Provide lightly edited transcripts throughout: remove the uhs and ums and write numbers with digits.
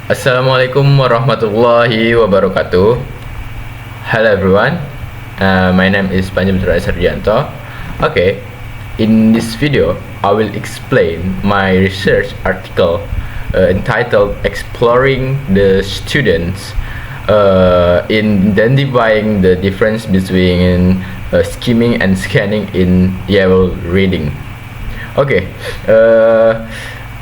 Assalamualaikum warahmatullahi wabarakatuh. Hello everyone. My name is Panji Putra Sarjanto. Okay, in this video, I will explain my research article entitled "Exploring the Students in Identifying the Difference Between Skimming and Scanning in Level Reading." Okay.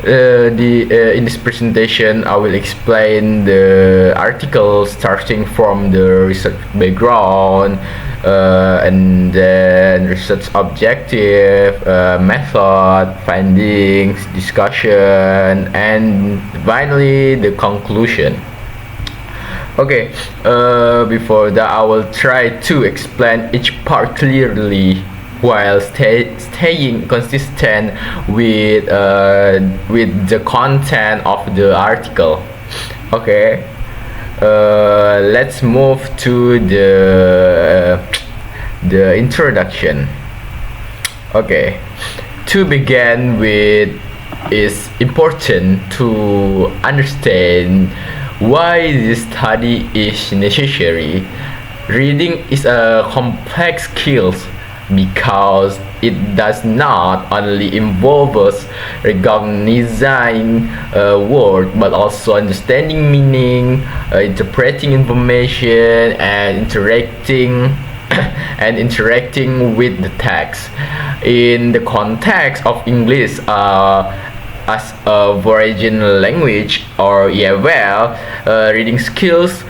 In this presentation, I will explain the article starting from the research background, and then research objective, method, findings, discussion, and finally the conclusion. Okay, before that, I will try to explain each part clearly while staying consistent with the content of the article. Okay, let's move to the introduction. Okay, to begin with, it's important to understand why this study is necessary. Reading is a complex skill because it does not only involve us recognizing words but also understanding meaning, interpreting information, and interacting with the text. In the context of English as a foreign language or EFL, reading skills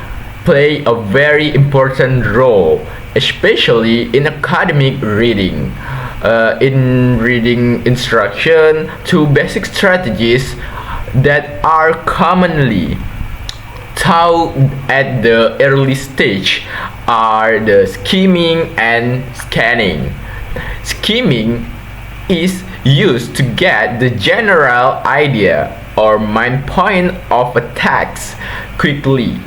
play a very important role, especially in academic reading. In reading instruction, two basic strategies that are commonly taught at the early stage are the skimming and scanning. Skimming is used to get the general idea or main point of a text quickly,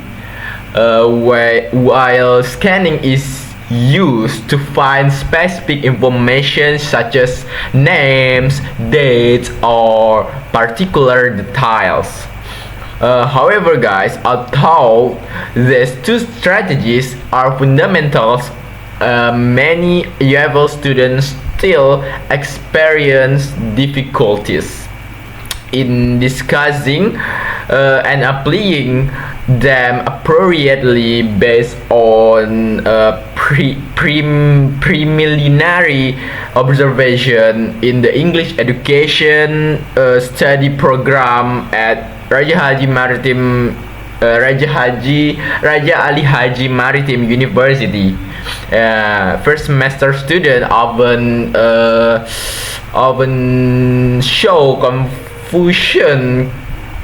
while scanning is used to find specific information such as names, dates, or particular details. However, guys, although these two strategies are fundamentals, many level students still experience difficulties in discussing and applying them appropriately based on preliminary observation in the English education study program at Raja Ali Haji Maritime University. First semester student often show confusion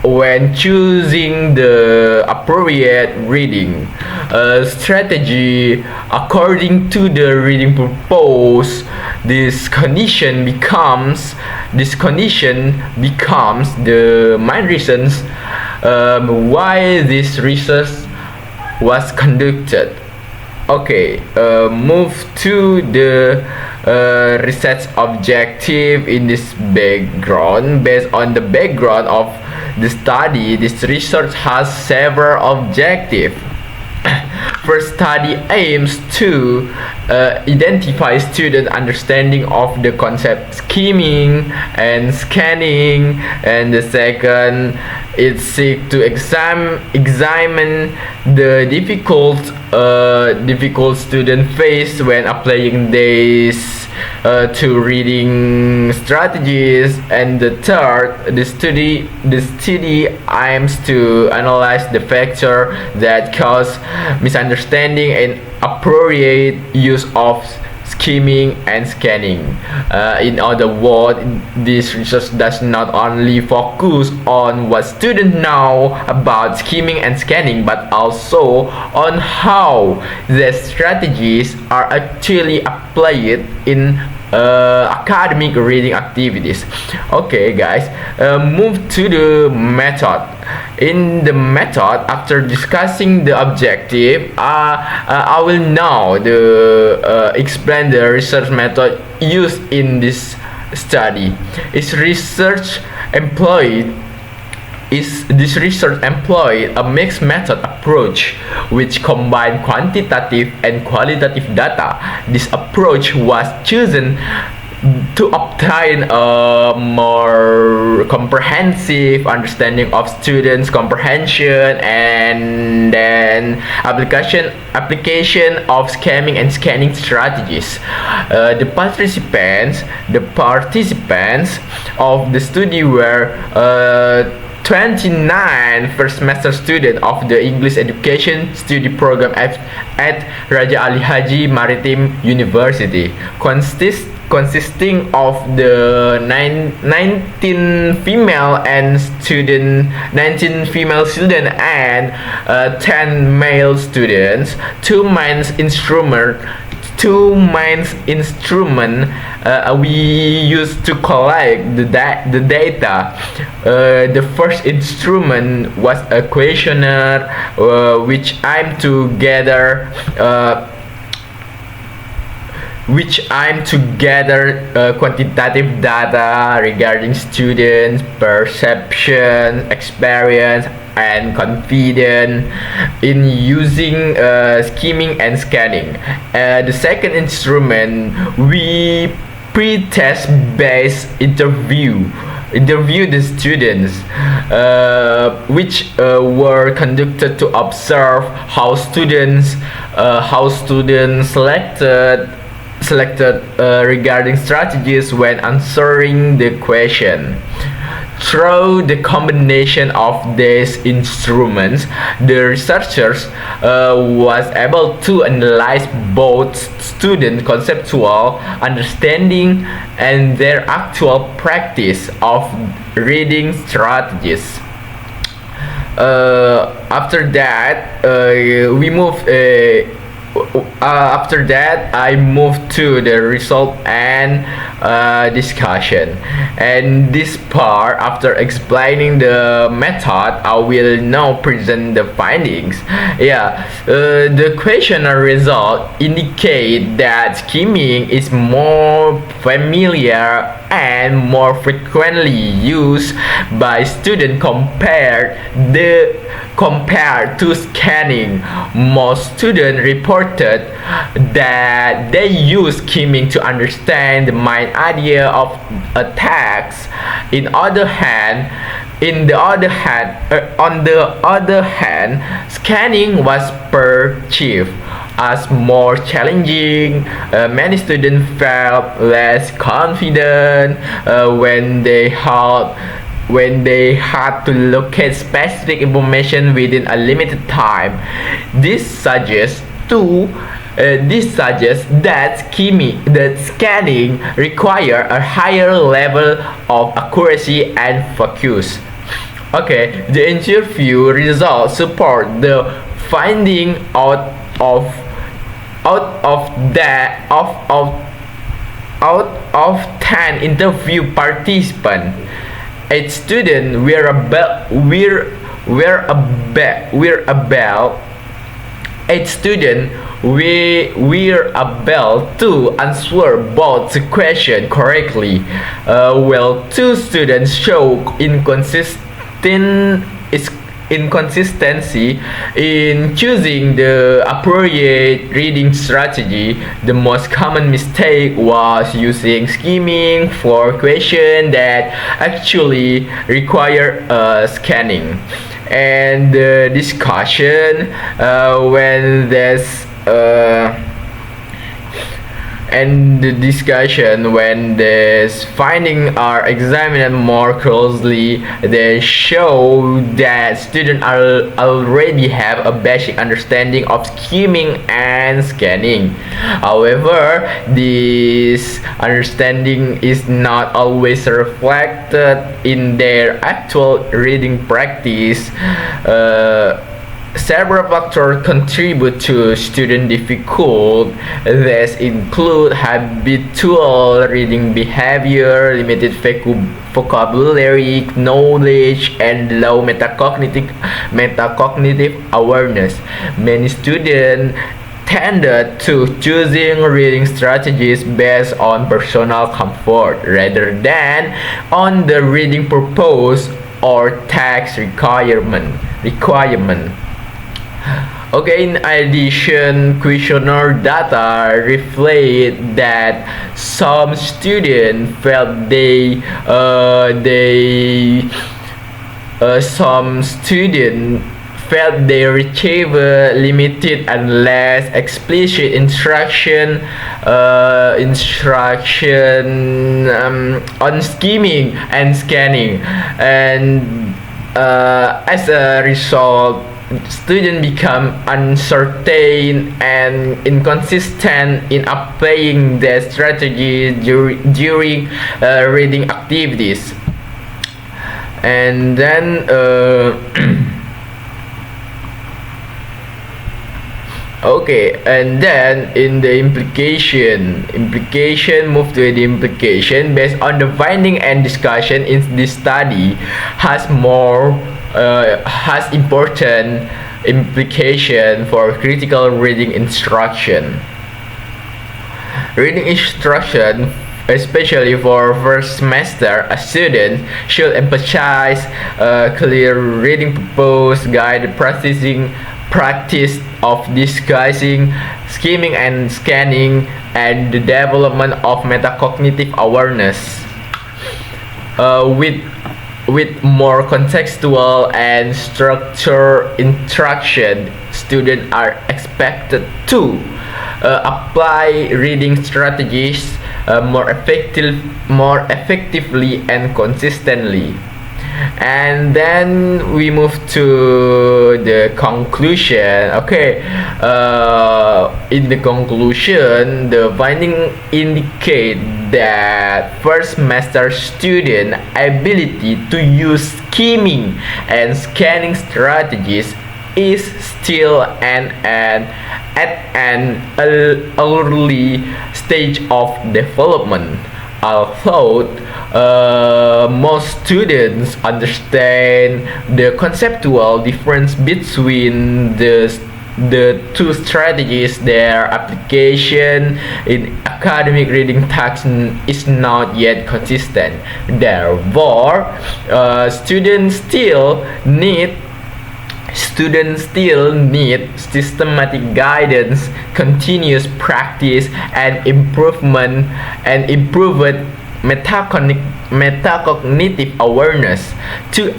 when choosing the appropriate reading strategy according to the reading purpose. This condition becomes the main reasons why this research was conducted. Okay, move to the research objective. In this background, based on the background of the study, this research has several objectives. First, study aims to identify student understanding of the concept skimming and scanning, and the second, it seeks to examine the difficult student face when applying these to reading strategies, and the third, the study aims to analyze the factor that cause misunderstanding and appropriate use of skimming and scanning. In other words, this research does not only focus on what students know about skimming and scanning, but also on how the strategies are actually applied in academic reading activities. Okay, guys, move to the method. In the method, after discussing the objective, I will now explain the research method used in this study. Its research employed this research employed a mixed method approach which combined quantitative and qualitative data. This approach was chosen to obtain a more comprehensive understanding of students' comprehension and then application of scamming and scanning strategies. The participants of the study were 29 first semester students of the English Education Study Program at Raja Ali Haji Maritime University, consisting of the 19 female students and 10 male students. Two main instrument we used to collect the data. The first instrument was a questionnaire, which aimed to gather quantitative data regarding students' perception, experience, and confidence in using skimming and scanning. The second instrument, we pre-test based interview the students, which were conducted to observe how students selected regarding strategies when answering the question. Through the combination of these instruments, the researchers was able to analyze both student conceptual understanding and their actual practice of reading strategies. After that, I moved to the result and discussion. And this part, after explaining the method, I will now present the findings. The questionnaire result indicate that skimming is more familiar and more frequently used by students compared to scanning. Most students reported that they use skimming to understand the main idea of a text. On the other hand, scanning was perceived as more challenging. Many students felt less confident when they had to locate specific information within a limited time. This suggests that scanning require a higher level of accuracy and focus. Okay, the interview results support the finding out of 10 interview participants, 8 students were able to answer both the question correctly, while 2 students show inconsistency in choosing the appropriate reading strategy. The most common mistake was using skimming for questions that actually require scanning. And the discussion when these findings are examined more closely, they show that students already have a basic understanding of skimming and scanning. However, this understanding is not always reflected in their actual reading practice. Several factors contribute to student difficulty. These include habitual reading behavior, limited vocabulary knowledge, and low metacognitive awareness. Many students tended to choosing reading strategies based on personal comfort rather than on the reading purpose or text requirement. Okay, in addition, questionnaire data reflect that some students felt some students felt they receive limited and less explicit instruction on skimming and scanning, and as a result, students become uncertain and inconsistent in applying their strategy during reading activities. And then okay, and then in the implication move to the implication based on the finding and discussion in this study has important implication for critical reading instruction. Reading instruction, especially for first semester, a student should emphasize clear reading purpose, guide the practice of disguising, skimming and scanning, and the development of metacognitive awareness. With more contextual and structured instruction, students are expected to apply reading strategies more effectively and consistently. And then we move to the conclusion. Okay, in the conclusion, the finding indicate that first semester student ability to use skimming and scanning strategies is still at an early stage of development. Although most students understand the conceptual difference between the two strategies, their application in academic reading tasks is not yet consistent. Therefore, students still need systematic guidance, continuous practice, and improved metacognitive awareness to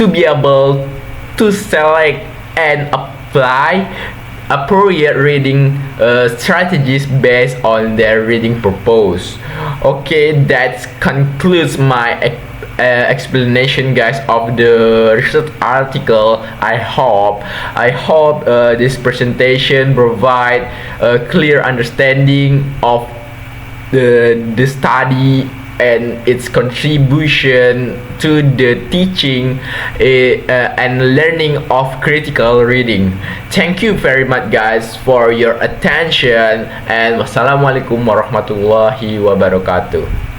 be able to select and apply appropriate reading strategies based on their reading purpose. Okay, that concludes my explanation, guys, of the research article. I hope this presentation provide a clear understanding of the study and its contribution to the teaching and learning of critical reading. Thank you very much, guys, for your attention, and wassalamualaikum warahmatullahi wabarakatuh.